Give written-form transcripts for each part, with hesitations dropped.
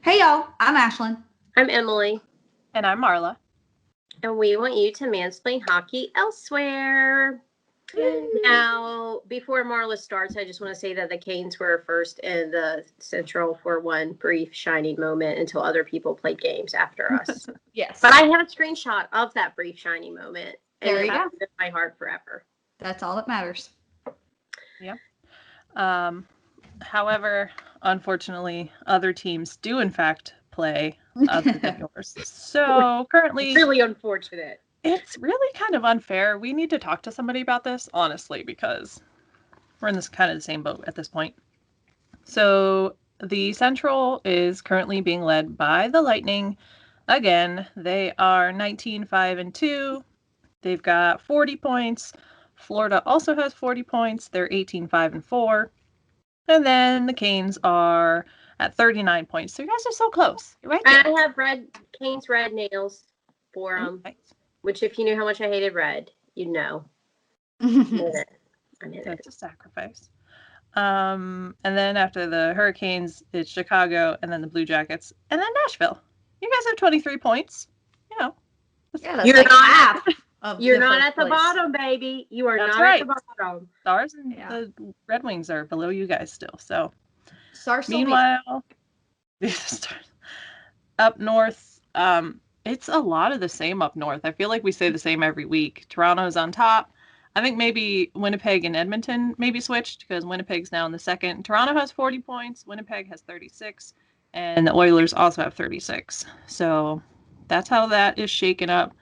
Hey y'all, I'm Ashlyn. I'm Emily. And I'm Marla. And we want you to mansplain hockey elsewhere. Yay. Now, before Marla starts, I just want to say that the Canes were first in the Central for one brief shining moment until other people played games after us. Yes. But I have a screenshot of that brief shining moment. And There you go. it's in my heart forever. That's all that matters. Yeah. However, unfortunately, other teams do in fact play other than yours. So currently, really unfortunate. It's really kind of unfair. We need to talk to somebody about this, honestly, because we're in this kind of the same boat at this point. So the Central is currently being led by the Lightning. Again, they are 19-5-2. They've got 40 points. Florida also has 40 points. They're 18-5-4. And then the Canes are at 39 points. So you guys are so close. You're right there. I have Canes red nails for them. Nice. Which, if you knew how much I hated red, you'd know. That's a sacrifice. And then after the Hurricanes, it's Chicago, and then the Blue Jackets, and then Nashville. You guys have 23 points. You know. Yeah, that's like half. You're not at the bottom, baby. You are not at the bottom. Stars and the Red Wings are below you guys still. So, Stars. Meanwhile, up north, it's a lot of the same up north. I feel like we say the same every week. Toronto's on top. I think maybe Winnipeg and Edmonton maybe switched because Winnipeg's now in the second. Toronto has 40 points. Winnipeg has 36. And the Oilers also have 36. So that's how that is shaken up.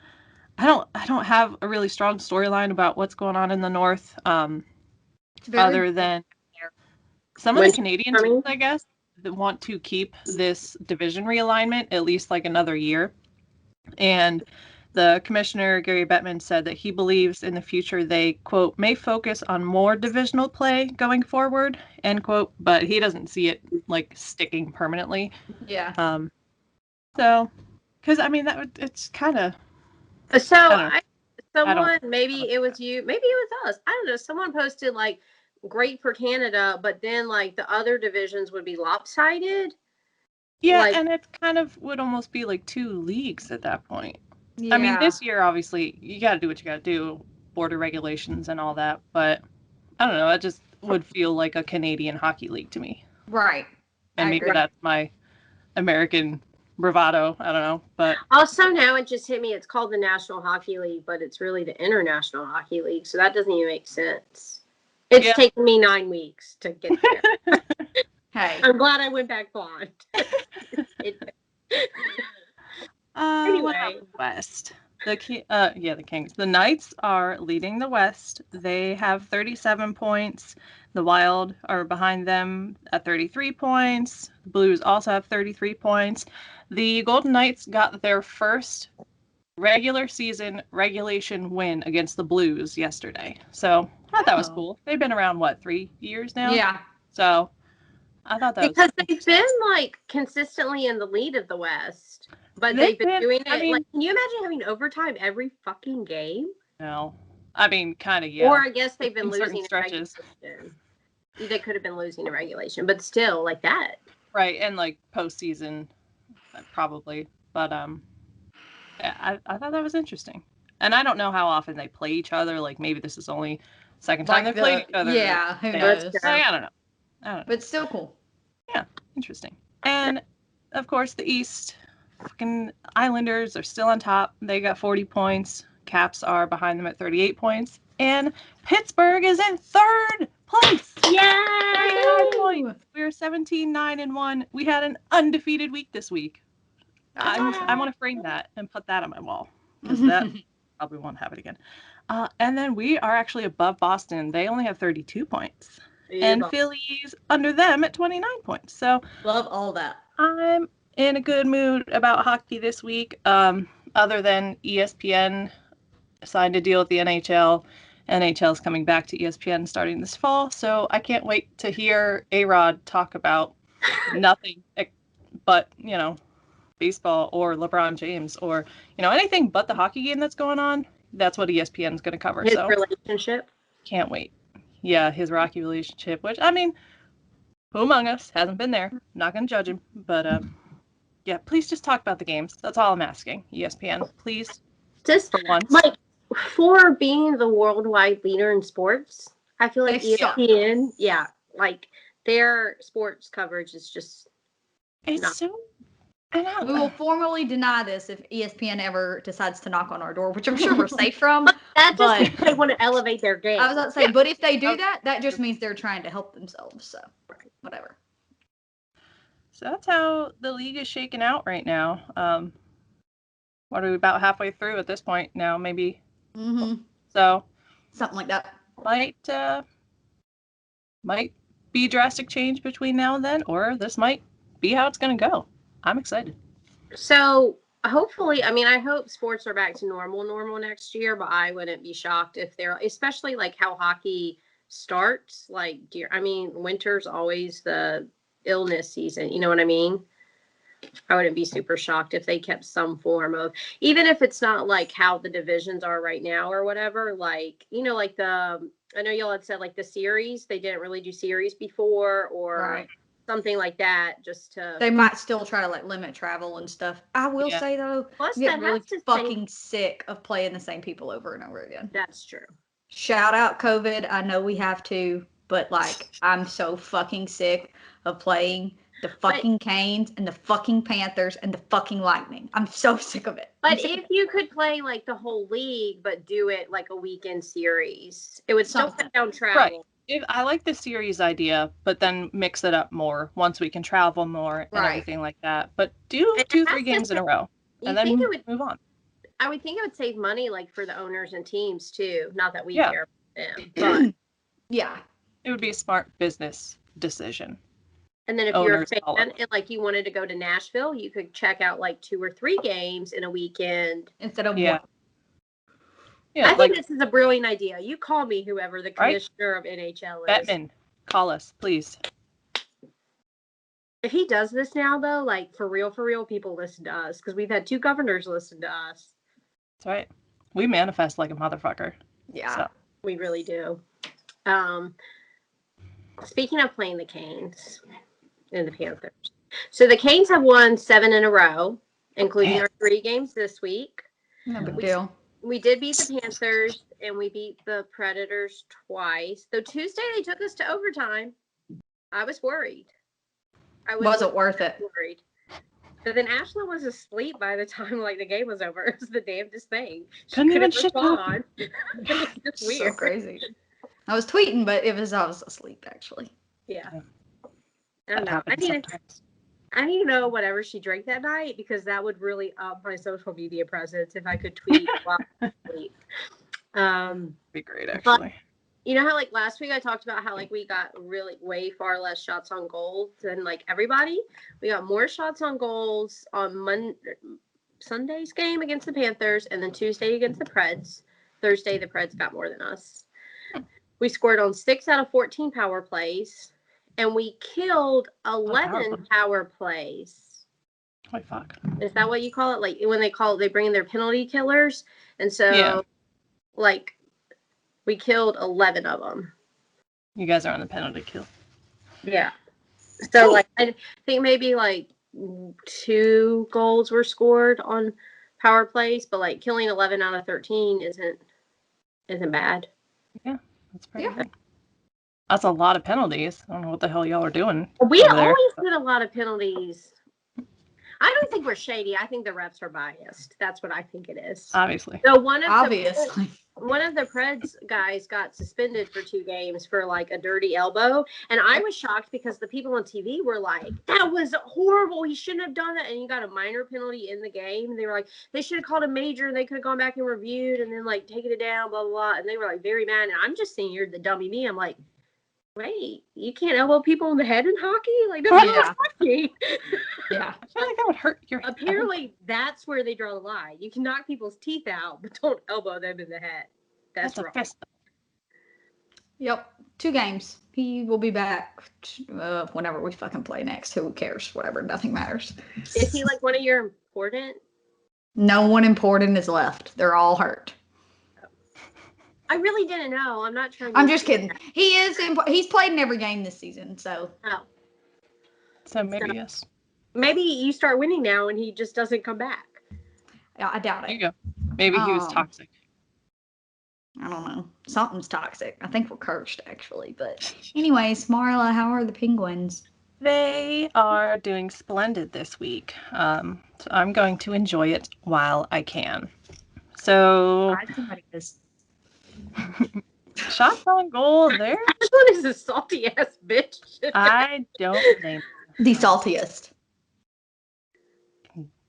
I don't have a really strong storyline about what's going on in the north. Other than some of the Canadian teams, I guess, that want to keep this division realignment at least like another year. And the commissioner, Gary Bettman, said that he believes in the future they, quote, may focus on more divisional play going forward, end quote, but he doesn't see it like sticking permanently. Yeah. So, because I mean, it's kind of. Maybe it was you, maybe it was us. I don't know. Someone posted like great for Canada, but then like the other divisions would be lopsided. Yeah, and it kind of would almost be like two leagues at that point. Yeah. I mean, this year, obviously, you got to do what you got to do, border regulations and all that. But I don't know. It just would feel like a Canadian hockey league to me. Right. And maybe that's my American bravado. I don't know. But also now it just hit me. It's called the National Hockey League, but it's really the International Hockey League. So that doesn't even make sense. It's taken me 9 weeks to get there. Hey, I'm glad I went back blonde. Anyway, West. The Kings. The Knights are leading the West. They have 37 points. The Wild are behind them at 33 points. The Blues also have 33 points. The Golden Knights got their first regular season regulation win against the Blues yesterday. So I thought that was cool. They've been around, 3 years now? Yeah. So I thought that because they've been like consistently in the lead of the West, but they've been doing it. Can you imagine having overtime every fucking game? No, I mean, kind of, yeah. Or I guess they've been losing stretches. They could have been losing a regulation, but still, like that. Right, and like postseason, probably. But I thought that was interesting, and I don't know how often they play each other. Like maybe this is only second time they played each other. Yeah, who knows? I don't know. But it's still cool. Yeah, interesting. And of course, the East, fucking Islanders are still on top. They got 40 points. Caps are behind them at 38 points. And Pittsburgh is in third place. Yay! Points. We were 17-9-1. We had an undefeated week this week. I want to frame that and put that on my wall because that probably won't happen again. And then we are actually above Boston. They only have 32 points. And Philly's under them at 29 points. So love all that. I'm in a good mood about hockey this week. Other than ESPN signed a deal with the NHL. NHL's coming back to ESPN starting this fall. So I can't wait to hear A-Rod talk about nothing but, baseball or LeBron James or, anything but the hockey game that's going on. That's what ESPN's going to cover. His relationship. Can't wait. Yeah, his rocky relationship, which, I mean, who among us hasn't been there? Not going to judge him, but Yeah, please just talk about the games. That's all I'm asking. ESPN, please. Just for once. like for being the worldwide leader in sports, I feel like They suck. ESPN, like their sports coverage is just It's not. so. And We will formally deny this if ESPN ever decides to knock on our door, which I'm sure we're safe from. That just But- means they want to elevate their game. I was about to say, but if they do that, that just means they're trying to help themselves. So, whatever. So that's how the league is shaking out right now. What are we about halfway through at this point now? Maybe. Mm-hmm. So Something like that. might be drastic change between now and then, or this might be how it's going to go. I'm excited. So hopefully, I mean, I hope sports are back to normal next year, but I wouldn't be shocked if they're, especially like how hockey starts. Like, winter's always the illness season. You know what I mean? I wouldn't be super shocked if they kept some form of, even if it's not like how the divisions are right now or whatever, like, like I know y'all had said like the series, they didn't really do series before or Right. something like that, just to. They might still try to like limit travel and stuff. I will say though, Plus, I get that really has to fucking sick of playing the same people over and over again. That's true. Shout out COVID. I know we have to, but like I'm so fucking sick of playing the fucking Canes and the fucking Panthers and the fucking Lightning. I'm so sick of it. But if you could play like the whole league, but do it like a weekend series, it would still cut down travel. Right. I like the series idea, but then mix it up more once we can travel more and everything like that. But do 2-3 games in a row and then move on. I would think it would save money, like for the owners and teams too. Not that we care about them, but yeah, it would be a smart business decision. And then if you're a fan and like you wanted to go to Nashville, you could check out like 2 or 3 games in a weekend instead of one. Yeah, I think this is a brilliant idea. You call me, whoever the commissioner of NHL is. Bettman, call us, please. If he does this now, though, like for real, people listen to us because we've had 2 governors listen to us. That's right. We manifest like a motherfucker. Yeah, so. We really do. Speaking of playing the Canes and the Panthers, so the Canes have won 7 in a row, including our 3 games this week. No big deal. We did beat the Panthers and we beat the Predators twice. Though Tuesday they took us to overtime. I was worried. Wasn't worth it. Worried. But then Ashlyn was asleep by the time like the game was over. It was the damnedest thing. Couldn't even shit on. It was just weird. So crazy. I was tweeting, but I was asleep actually. Yeah. I don't know. I need to know whatever she drank that night because that would really up my social media presence if I could tweet while asleep. Be great actually. But, you know how like last week I talked about how like we got really way far less shots on goal than like everybody. We got more shots on goals on Sunday's game against the Panthers and then Tuesday against the Preds. Thursday the Preds got more than us. We scored on 6 out of 14 power plays. And we killed 11 power plays. Oh, fuck. Is that what you call it? Like when they bring in their penalty killers. And so, like, we killed 11 of them. You guys are on the penalty kill. Yeah. So, like, I think maybe like 2 goals were scored on power plays, but like killing 11 out of 13 isn't bad. Yeah, that's pretty good. That's a lot of penalties. I don't know what the hell y'all are doing. We always get a lot of penalties. I don't think we're shady. I think the refs are biased. That's what I think it is. Obviously. So one of the Preds guys got suspended for 2 games for like a dirty elbow. And I was shocked because the people on TV were like, that was horrible. He shouldn't have done that. And he got a minor penalty in the game. And they were like, they should have called a major and they could have gone back and reviewed and then like taken it down, blah, blah, blah. And they were like very mad. And I'm just sitting here, the dummy me. I'm like, wait, you can't elbow people in the head in hockey? Like, that's not hockey. Yeah. I feel like that would hurt your head. Apparently, that's where they draw the line. You can knock people's teeth out, but don't elbow them in the head. That's wrong. Yep. 2 games. He will be back whenever we fucking play next. Who cares? Whatever. Nothing matters. Is he like one of your important? No one important is left. They're all hurt. I really didn't know. I'm not trying to. I'm just kidding. He is. He's played in every game this season. So. Oh. So maybe yes. maybe you start winning now and he just doesn't come back. I doubt There it. you go. Maybe he was toxic. I don't know. Something's toxic. I think we're cursed, actually. But anyways, Marla, how are the penguins? They are doing splendid this week. So I'm going to enjoy it while I can. So Somebody is. shots on goal there. This one is a salty ass bitch. I don't blame The saltiest.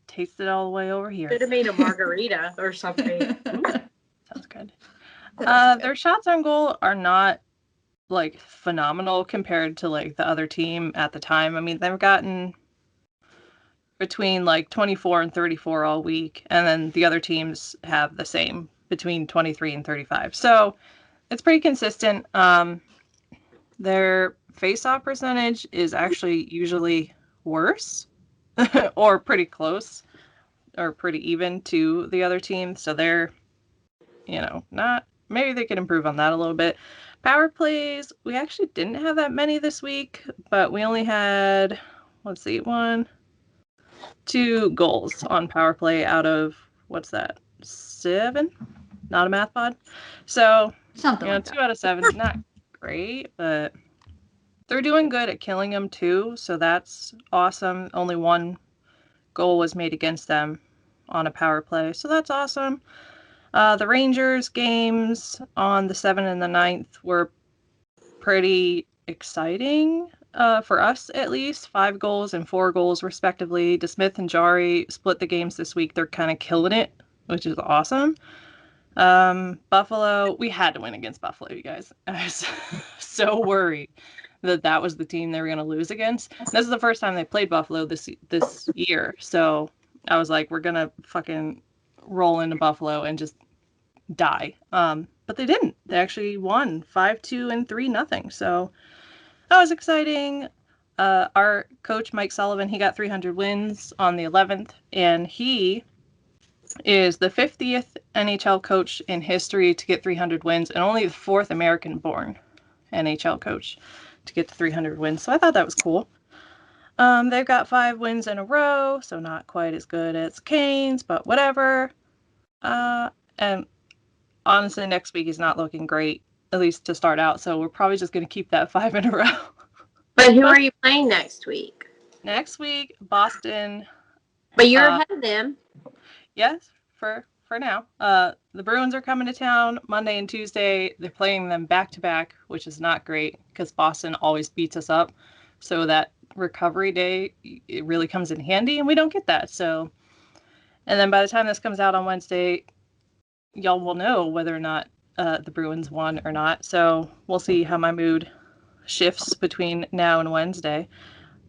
Taste it all the way over here. Should have made a margarita or something. Sounds good. Their shots on goal are not like phenomenal compared to like the other team at the time. I mean, they've gotten between like 24 and 34 all week, and then the other teams have the same between 23 and 35. So it's pretty consistent. Their face-off percentage is actually usually worse or pretty close or pretty even to the other team. So they're, not, maybe they could improve on that a little bit. Power plays, we actually didn't have that many this week, but we only had, 2 goals on power play out of, 7? Not a math pod. So, Something like 2 that. out of 7, not great, but they're doing good at killing them too, so that's awesome. Only 1 goal was made against them on a power play, so that's awesome. The Rangers games on the 7th and the 9th were pretty exciting, for us at least. 5 goals and 4 goals respectively. DeSmith and Jari split the games this week. They're kind of killing it, which is awesome. Buffalo, we had to win against Buffalo, you guys. I was so worried that was the team they were going to lose against. This is the first time they played Buffalo this year, so I was like, we're going to fucking roll into Buffalo and just die. But they didn't. They actually won 5-2 and 3-0. So that was exciting. Our coach, Mike Sullivan, he got 300 wins on the 11th, and he is the 50th NHL coach in history to get 300 wins, and only the 4th American-born NHL coach to get to 300 wins. So I thought that was cool. They've got 5 wins in a row, so not quite as good as Canes, but whatever. And honestly, next week is not looking great, at least to start out. So we're probably just going to keep that 5 in a row. But who are you playing next week? Next week, Boston. But you're ahead of them. Yes, for now. The Bruins are coming to town Monday and Tuesday. They're playing them back to back, which is not great because Boston always beats us up. So that recovery day, it really comes in handy, and we don't get that. So, and then by the time this comes out on Wednesday, y'all will know whether or not the Bruins won or not. So we'll see how my mood shifts between now and Wednesday.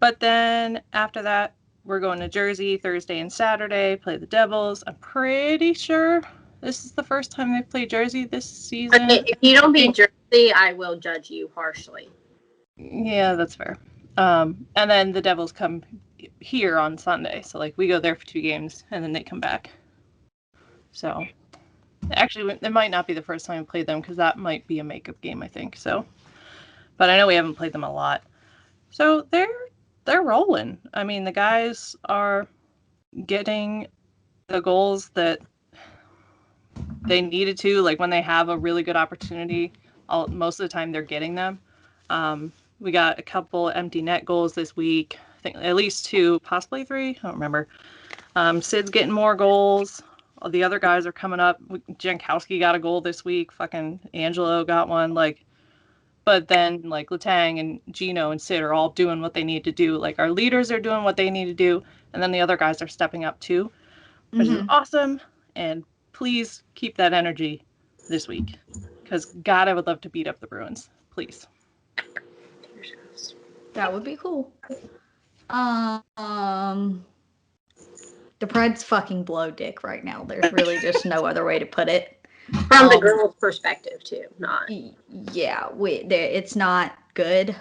But then after that, we're going to Jersey Thursday and Saturday, play the Devils. I'm pretty sure this is the first time they've played Jersey this season. Okay, if you don't beat Jersey, I will judge you harshly. Yeah, that's fair. And then the Devils come here on Sunday. So, like, we go there for 2 games, and then they come back. So, actually, it might not be the first time we played them, because that might be a makeup game, I think. So, but I know we haven't played them a lot. So, they're rolling. I mean, the guys are getting the goals that they needed to. Like, when they have a really good opportunity, most of the time they're getting them. We got a couple empty net goals this week. I think at least 2, possibly 3. I don't remember. Sid's getting more goals. All the other guys are coming up. Jankowski got a goal this week. Fucking Angelo got one. But then, Letang and Gino and Sid are all doing what they need to do. Like, our leaders are doing what they need to do, and then the other guys are stepping up too, which is awesome. And please keep that energy this week, because God, I would love to beat up the Bruins. Please. That would be cool. The Preds fucking blow dick right now. There's really just no other way to put it. From the girls' perspective, too, not. Yeah, it's not good.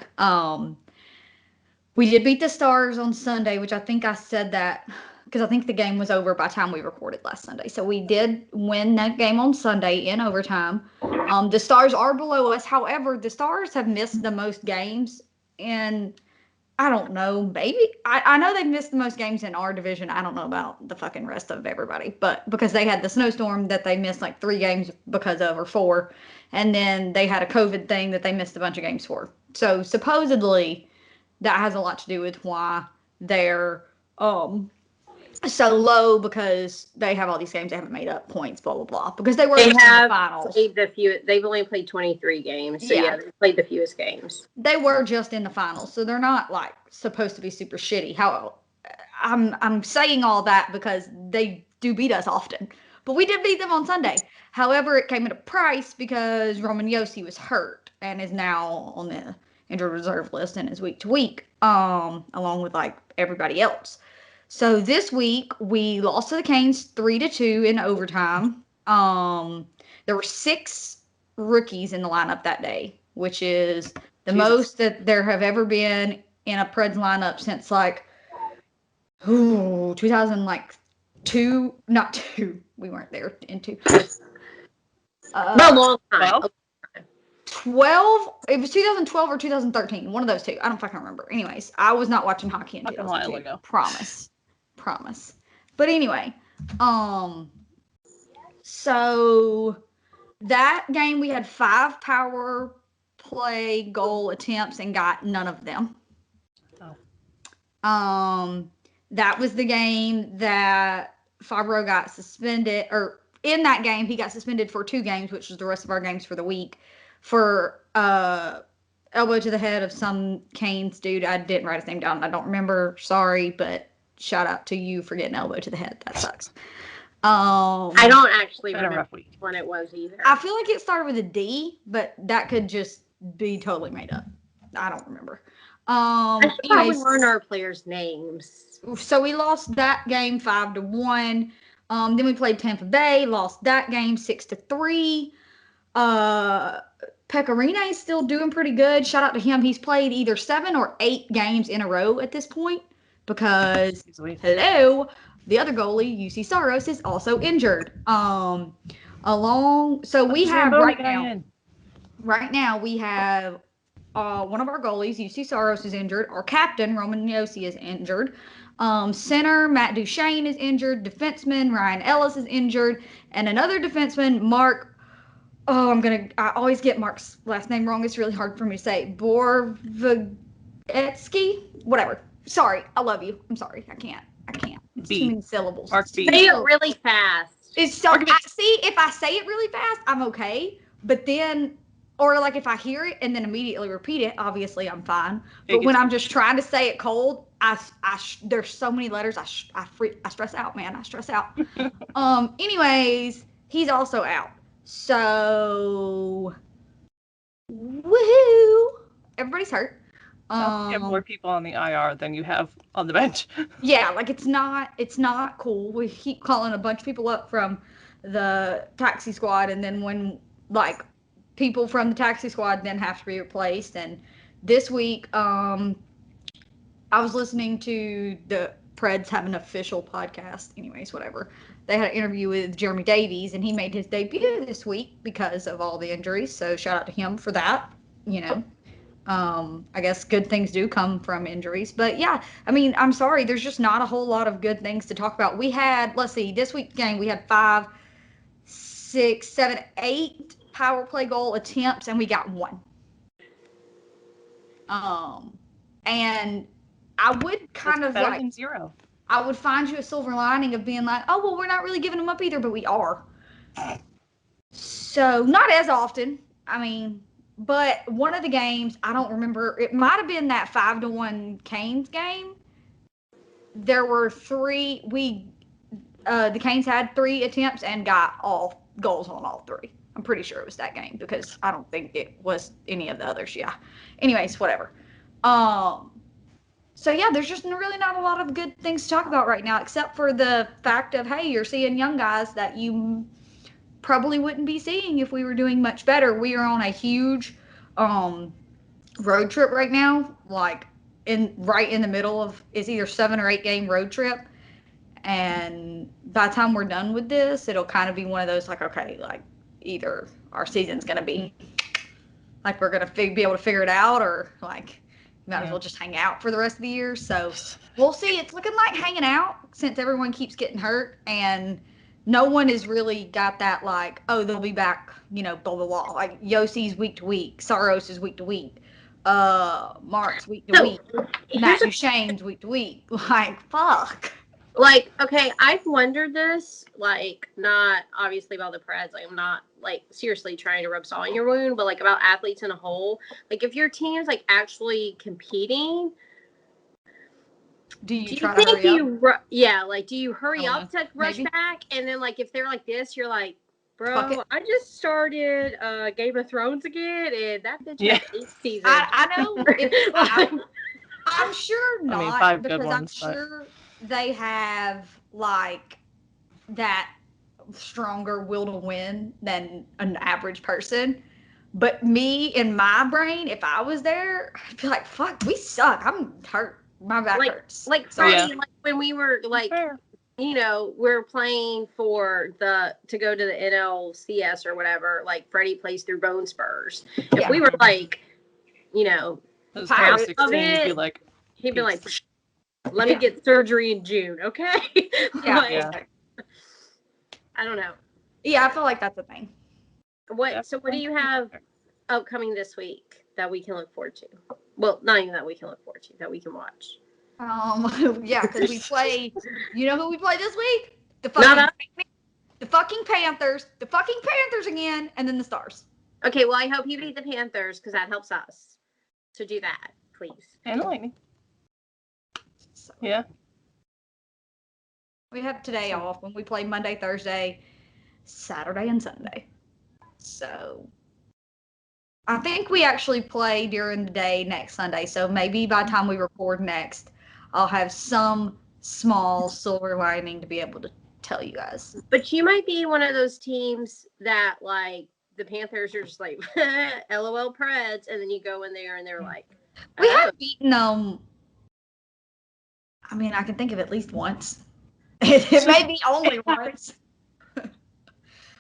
We did beat the Stars on Sunday, which I think I said that because I think the game was over by the time we recorded last Sunday. So we did win that game on Sunday in overtime. The Stars are below us. However, the Stars have missed the most games in I don't know. Maybe I know they've missed the most games in our division. I don't know about the fucking rest of everybody, but because they had the snowstorm that they missed like 3 games because of, or 4, and then they had a COVID thing that they missed a bunch of games for. So supposedly that has a lot to do with why they're so low, because they have all these games they haven't made up points, blah blah blah. Because they were They just in the have finals. played the few. They've only played 23 games, so yeah, they played the fewest games. They were just in the finals, so they're not like supposed to be super shitty. How I'm saying all that because they do beat us often, but we did beat them on Sunday. However, it came at a price because Roman Yossi was hurt and is now on the injured reserve list and is week to week, along with like everybody else. So this week we lost to the Canes 3-2 in overtime. There were 6 rookies in the lineup that day, which is the most that there have ever been in a Preds lineup since like 2002, not 2. We weren't there in 2. A long time. 12. It was 2012 or 2013. One of those 2. I don't fucking remember. Anyways, I was not watching hockey in 2002. Promise. But anyway, so that game we had 5 power play goal attempts and got none of them. That was the game that Fabro got suspended, or in that game he got suspended for 2 games, which was the rest of our games for the week, for elbow to the head of some Canes dude. I didn't write his name down. I don't remember. Sorry, but shout out to you for getting elbow to the head. That sucks. I don't actually remember when it was either. I feel like it started with a D, but that could just be totally made up. I don't remember. I should probably learn our players' names. So we lost that game 5-1. Then we played Tampa Bay, lost that game 6-3. Pecorine is still doing pretty good. Shout out to him. He's played either 7 or 8 games in a row at this point because, hello, the other goalie, UC Saros, is also injured. So we have right now we have one of our goalies, UC Saros, is injured. Our captain, Roman Yossi, is injured. Center, Matt Duchesne, is injured. Defenseman, Ryan Ellis, is injured. And another defenseman, Mark, I always get Mark's last name wrong. It's really hard for me to say. Borvetsky? Whatever. Sorry. I love you. I'm sorry. I can't. It's too many syllables. Say it really fast. It's so, see, if I say it really fast, I'm okay. But then, or like if I hear it and then immediately repeat it, obviously I'm fine. But when I'm just trying to say it cold, there's so many letters, I stress out, man. I stress out. Anyways, he's also out. So, woohoo! Everybody's hurt. You have more people on the IR than you have on the bench. Yeah, like it's not cool. We keep calling a bunch of people up from the taxi squad, and then when like people from the taxi squad then have to be replaced. And this week, I was listening to the Preds have an official podcast. Anyways, whatever. They had an interview with Jeremy Davies, and he made his debut this week because of all the injuries. So shout out to him for that. You know. I guess good things do come from injuries. But yeah, I mean, I'm sorry, there's just not a whole lot of good things to talk about. We had, let's see, this week's game, we had 5, 6, 7, 8 power play goal attempts, and we got 1. And I would kind of better than 0. I would find you a silver lining of being like, oh, well, we're not really giving them up either, but we are. So not as often. I mean, but one of the games, I don't remember, it might have been that 5-1 Canes game. There were 3, the Canes had 3 attempts and got all goals on all 3. I'm pretty sure it was that game because I don't think it was any of the others. Yeah. Anyways, whatever. So yeah, there's just really not a lot of good things to talk about right now, except for the fact of, hey, you're seeing young guys that you probably wouldn't be seeing if we were doing much better. We are on a huge road trip right now, like right in the middle of, it's either 7 or 8 game road trip. And by the time we're done with this, it'll kind of be one of those like, okay, like either our season's going to be like we're going to be able to figure it out, or like might as well just hang out for the rest of the year. So we'll see. It's looking like hanging out since everyone keeps getting hurt and no one has really got that like, oh, they'll be back, blah, blah, blah. Like Yossi's week to week, Saros is week to week, Mark's week to week, Matt Duchesne's week to week. Like, fuck. Like, okay, I've wondered this, like, not obviously about the Preds. Like, I'm not, like, seriously trying to rub salt in your wound, but, like, about athletes in a whole. Like, if your team's, like, actually competing, do you try to hurry up? Do you hurry up to rush back? And then, like, if they're like this, you're like, bro, I just started Game of Thrones again, and that bitch has 8 seasons. I know. I'm sure not. I mean, 5 good ones, I'm sure they have like that stronger will to win than an average person. But me in my brain, if I was there, I'd be like, fuck, we suck. I'm hurt. My back hurts. Like Freddie, like when we were like, we're playing for to go to the NLCS or whatever, like Freddie plays through bone spurs. If we were like, Pirates of it, he'd be like, let me get surgery in June, okay? I don't know. Yeah, I feel like that's a thing. So what do you have upcoming this week that we can look forward to? Well, not even that we can look forward to, that we can watch. Because we play, who we play this week? The fucking Panthers. The fucking Panthers again, and then the Stars. Okay, well, I hope you beat the Panthers, because that helps us. So do that, please. And Lightning. Yeah. We have today off when we play Monday, Thursday, Saturday, and Sunday. So I think we actually play during the day next Sunday. So maybe by the time we record next, I'll have some small silver lining to be able to tell you guys. But you might be one of those teams that, like, the Panthers are just like, LOL Preds, and then you go in there and they're like, we have beaten them. I mean, I can think of at least once. It may be only once.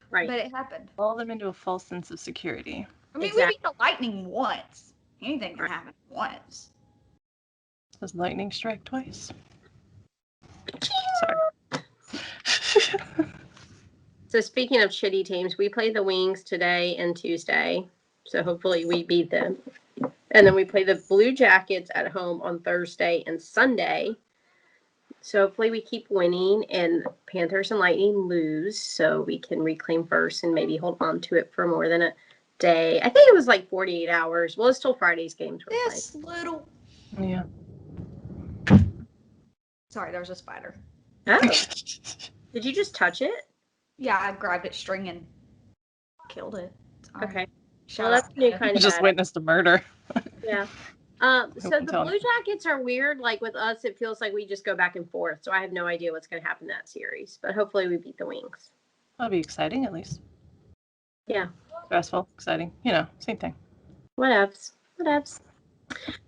Right. But it happened. Lull them into a false sense of security. I mean, we beat the Lightning once. Anything can happen once. Does lightning strike twice? Sorry. So speaking of shitty teams, we play the Wings today and Tuesday. So hopefully we beat them. And then we play the Blue Jackets at home on Thursday and Sunday. So hopefully we keep winning and Panthers and Lightning lose so we can reclaim first and maybe hold on to it for more than a day. I think it was like 48 hours. Well, it's still Friday's games. This little... Yeah. Sorry, there was a spider. Oh. Did you just touch it? Yeah, I grabbed its string and killed it. Okay. Well, that's new kind of just witnessed a murder. Yeah. So the Blue Jackets are weird. Like with us, it feels like we just go back and forth. So I have no idea what's going to happen in that series. But hopefully we beat the Wings. That'll be exciting at least. Yeah. Stressful, exciting. Same thing. Whatevs.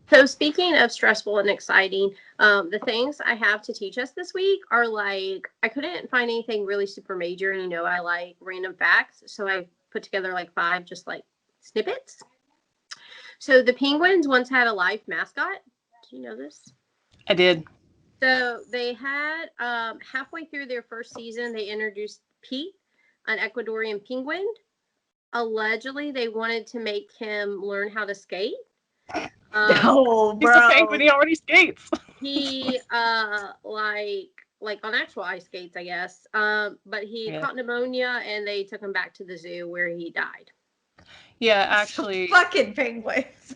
So speaking of stressful and exciting, the things I have to teach us this week are like, I couldn't find anything really super major. And I like random facts. So I put together like 5 just like snippets. So the Penguins once had a live mascot. Do you know this? I did. So they had, halfway through their first season, they introduced Pete, an Ecuadorian penguin. Allegedly, they wanted to make him learn how to skate. No, bro. He's a penguin. He already skates. He, like on actual ice skates, I guess. But he caught pneumonia, and they took him back to the zoo where he died. Yeah, actually. Fucking penguins.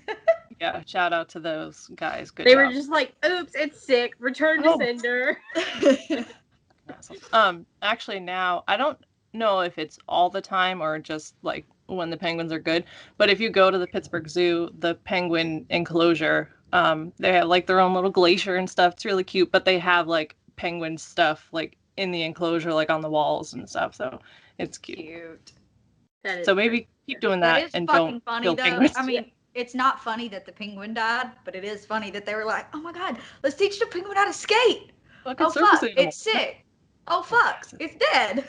Yeah, shout out to those guys. Good They job. were just like, oops, it's sick. Return to sender. Actually, now, I don't know if it's all the time or just like when the penguins are good, but if you go to the Pittsburgh Zoo, the penguin enclosure, they have like their own little glacier and stuff. It's really cute, but they have like penguin stuff like in the enclosure, like on the walls and stuff. So it's cute. So maybe keep doing that and don't kill penguins. I mean, it's not funny that the penguin died, but it is funny that they were like, oh my God, let's teach the penguin how to skate. Oh fuck, it's sick. Oh fuck, it's dead.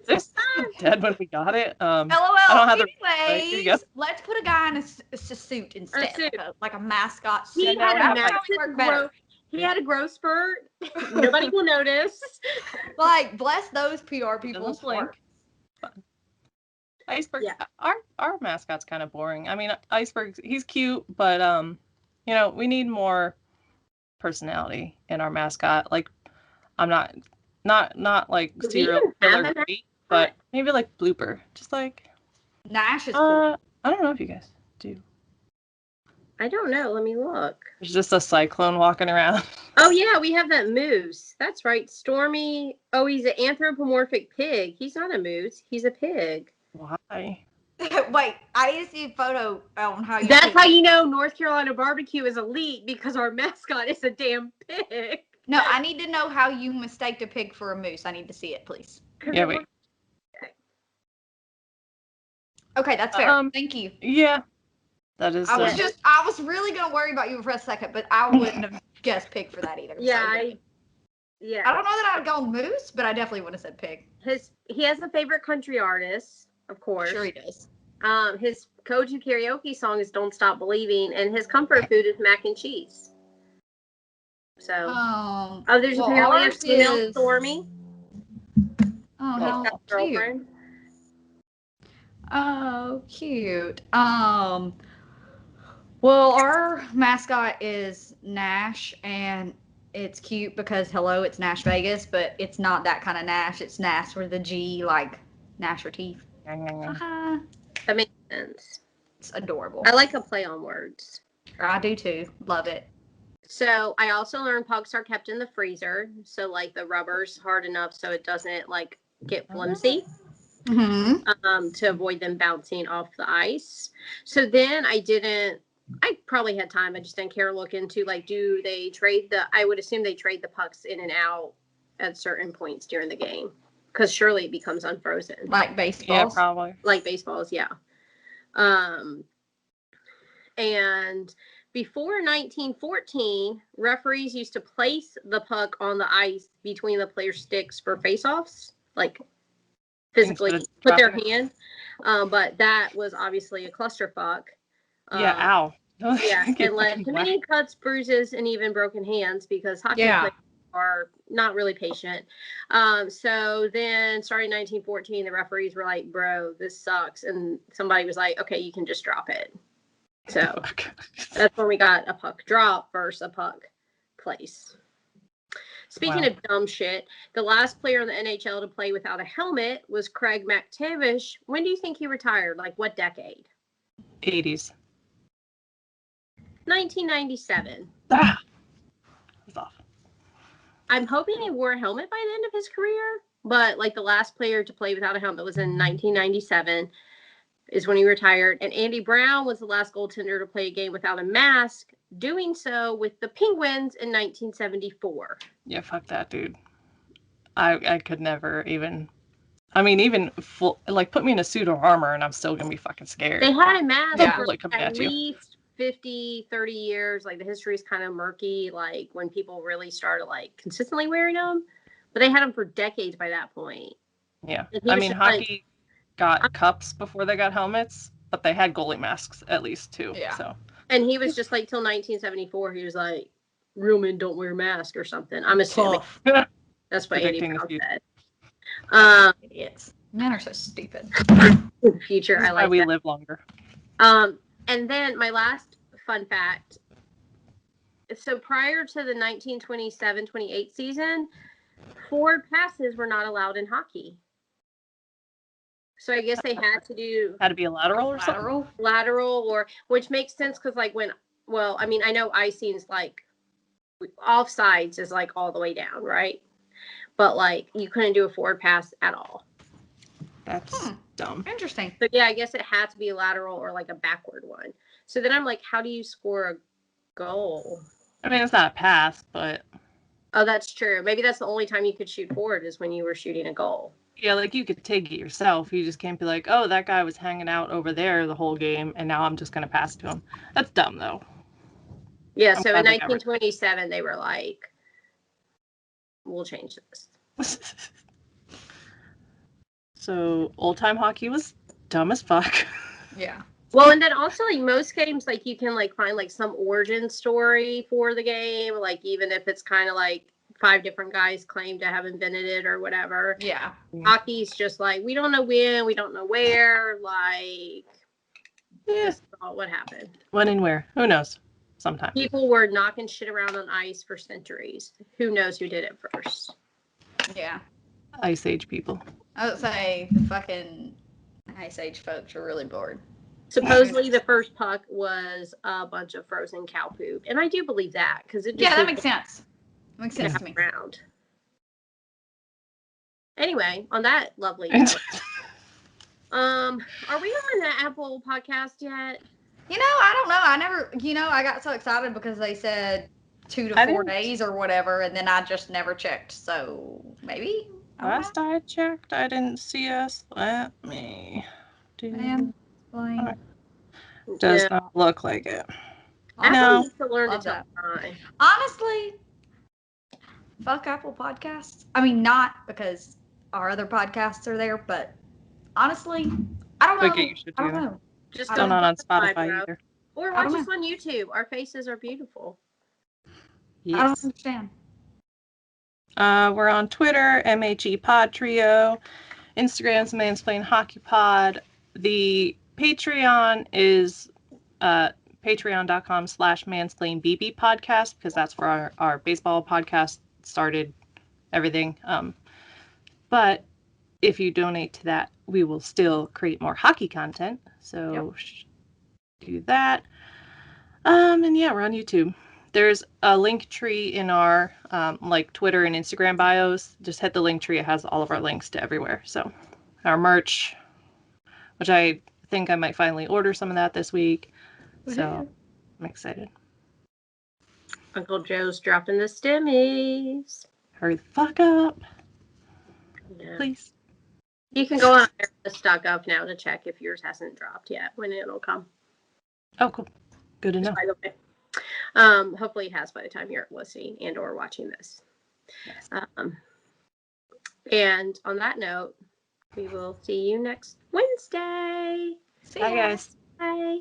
This dead when we got it. LOL. I don't have the right. Here you go. Anyways, let's put a guy in a suit instead. A suit. Like a mascot He suit. had a That would massive probably work better. He had a growth spurt. Nobody will notice. Like, bless those PR people. Doesn't blink. Iceberg. Yeah. Our mascot's kind of boring. I mean, Iceberg. He's cute, but you know, we need more personality in our mascot. Like, I'm not like Do we serial even have killer, a great, but maybe like Blooper. Just like Nash is cool. I don't know if you guys do. I don't know. Let me look. There's just a cyclone walking around. Oh yeah, we have that moose. That's right. Stormy. Oh, he's an anthropomorphic pig. He's not a moose. He's a pig. Why? Wait, I need to see a photo on how you. That's how you know North Carolina barbecue is elite, because our mascot is a damn pig. No, I need to know how you mistaked a pig for a moose. I need to see it, please. Yeah, wait. Okay, that's fair. Thank you. Yeah, that is. I was really gonna worry about you for a second, but I wouldn't have guessed pig for that either. Yeah, so. I don't know that I would go moose, but I definitely would have said pig. He has a favorite country artist, of course. Sure he does. His go-to karaoke song is "Don't Stop Believing," and his comfort food is mac and cheese. So, there's apparently a female Stormy. Oh, how cute. Girlfriend. Oh, cute. Well, our mascot is Nash, and it's cute because, hello, it's Nash Vegas, but it's not that kind of Nash. It's Nash with a G, like Nash or teeth. That makes sense. It's adorable. I like a play on words. I do too. Love it. So I also learned pucks are kept in the freezer. So like the rubber's hard enough so it doesn't like get flimsy. Mm-hmm. To avoid them bouncing off the ice. So then I probably had time. I just didn't care to look into like, do they trade I would assume they trade the pucks in and out at certain points during the game. Because surely it becomes unfrozen. Like baseballs? Yeah, probably. Like baseballs, yeah. And before 1914, referees used to place the puck on the ice between the players' sticks for face-offs. Like, physically put their hand. But that was obviously a clusterfuck. Yeah, ow. Yeah, it led to many cuts, bruises, and even broken hands because hockey players are not really patient. So then, starting in 1914, the referees were like, bro, this sucks. And somebody was like, okay, you can just drop it. So that's when we got a puck drop versus a puck place. Speaking of dumb shit, the last player in the NHL to play without a helmet was Craig MacTavish. When do you think he retired? Like what decade? 80s. 1997. That's off. I'm hoping he wore a helmet by the end of his career, but like the last player to play without a helmet was in 1997 is when he retired. And Andy Brown was the last goaltender to play a game without a mask, doing so with the Penguins in 1974. Yeah, fuck that, dude. I could never even. I mean, even full, like, put me in a suit of armor and I'm still gonna be fucking scared. They had a mask for like, at least 50, 30 years. Like, the history is kind of murky, like, when people really started, like, consistently wearing them. But they had them for decades by that point. Yeah. I mean, hockey got cups before they got helmets, but they had goalie masks at least, too. Yeah. So. And he was just, like, till 1974, he was like, real men don't wear masks or something. I'm assuming. That's what Andy Brown said. Idiots. Men are so stupid. Future, I like why we that. live longer. And then my last fun fact. So prior to the 1927-28 season, forward passes were not allowed in hockey. So I guess they had to be a lateral or something? Lateral, or which makes sense because like I mean, I know icing's like offsides is like all the way down, right? But like you couldn't do a forward pass at all. That's dumb. Interesting. So yeah, I guess it had to be a lateral or like a backward one. So then I'm like, how do you score a goal? I mean, it's not a pass, but. Oh, that's true. Maybe that's the only time you could shoot forward is when you were shooting a goal. Yeah, like you could take it yourself. You just can't be like, oh, that guy was hanging out over there the whole game, and now I'm just going to pass to him. That's dumb, though. Yeah, so in 1927, they were like, we'll change this. So old-time hockey was dumb as fuck. Yeah. Well, and then also like most games, like you can like find like some origin story for the game, like even if it's kind of like 5 different guys claim to have invented it or whatever. Yeah. Hockey's just like we don't know when, we don't know where, like this is all what happened. When and where? Who knows? Sometime. People were knocking shit around on ice for centuries. Who knows who did it first? Yeah. Ice Age people. I would say the fucking Ice Age folks are really bored. Supposedly, the first puck was a bunch of frozen cow poop, and I do believe that because it just Yeah, that makes sense. Makes sense to me. Around. Anyway, on that lovely note, are we on the Apple podcast yet? You know, I don't know. I never. You know, I got so excited because they said 2 to 4 days or whatever, and then I just never checked. So maybe. Last I checked, I didn't see us. Let me do. Mansplain. Does not look like it. Apple needs to learn to tell time. Honestly, fuck Apple Podcasts. I mean, not because our other podcasts are there, but honestly, I don't know. You should do I don't know. Just still not on Spotify either. Or watch us on YouTube. Our faces are beautiful. Yes. I don't understand. We're on Twitter, MHE Pod Trio. Instagram's Mansplain Hockey Pod. The Patreon is patreon.com/mansplainbb podcast because that's where our baseball podcast started everything. But if you donate to that, we will still create more hockey content. So do that. And yeah, we're on YouTube. There's a link tree in our like Twitter and Instagram bios. Just hit the link tree. It has all of our links to everywhere. So our merch, which I think I might finally order some of that this week. So I'm excited. Uncle Joe's dropping the stimmies. Hurry the fuck up. Yeah. Please. You can go on the stock up now to check if yours hasn't dropped yet when it'll come. Oh, cool. Good to know. By the way. Hopefully it has by the time you're listening and or watching this. Yes. And on that note, we will see you next Wednesday. See Bye, ya. guys. Bye.